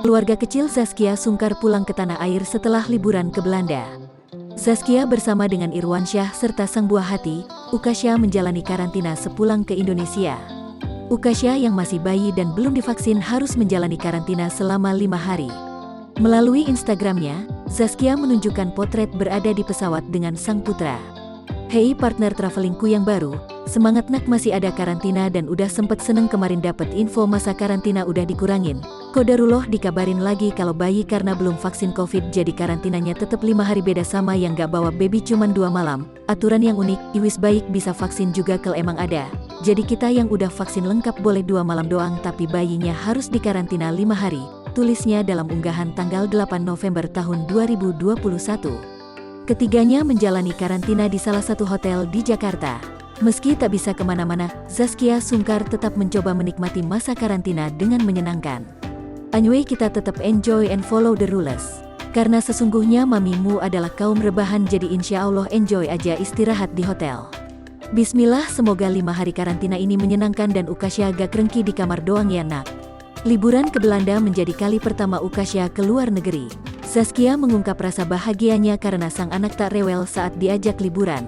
Keluarga kecil Zaskia sungkar pulang ke tanah air setelah liburan ke Belanda. Zaskia bersama dengan Irwansyah serta sang buah hati, Ukasha menjalani karantina sepulang ke Indonesia. Ukasha yang masih bayi dan belum divaksin harus menjalani karantina selama 5 hari. Melalui Instagramnya, Zaskia menunjukkan potret berada di pesawat dengan sang putra. "Hei partner travelingku yang baru, semangat nak, masih ada karantina dan udah sempet seneng kemarin dapet info masa karantina udah dikurangin. Kodarullah dikabarin lagi kalau bayi karena belum vaksin covid jadi karantinanya tetep 5 hari, beda sama yang gak bawa baby cuman 2 malam. Aturan yang unik, iwis baik bisa vaksin juga kalau emang ada. Jadi kita yang udah vaksin lengkap boleh 2 malam doang tapi bayinya harus dikarantina 5 hari. Tulisnya dalam unggahan tanggal 8 November tahun 2021. Ketiganya menjalani karantina di salah satu hotel di Jakarta. Meski tak bisa kemana-mana, Zaskia sungkar tetap mencoba menikmati masa karantina dengan menyenangkan. "Anyway, kita tetap enjoy and follow the rules. Karena sesungguhnya mamimu adalah kaum rebahan, jadi insya Allah enjoy aja istirahat di hotel. Bismillah, semoga 5 hari karantina ini menyenangkan dan Ukasha gak krengki di kamar doang ya nak." Liburan ke Belanda menjadi kali pertama Ukasha ke luar negeri. Zaskia mengungkap rasa bahagianya karena sang anak tak rewel saat diajak liburan.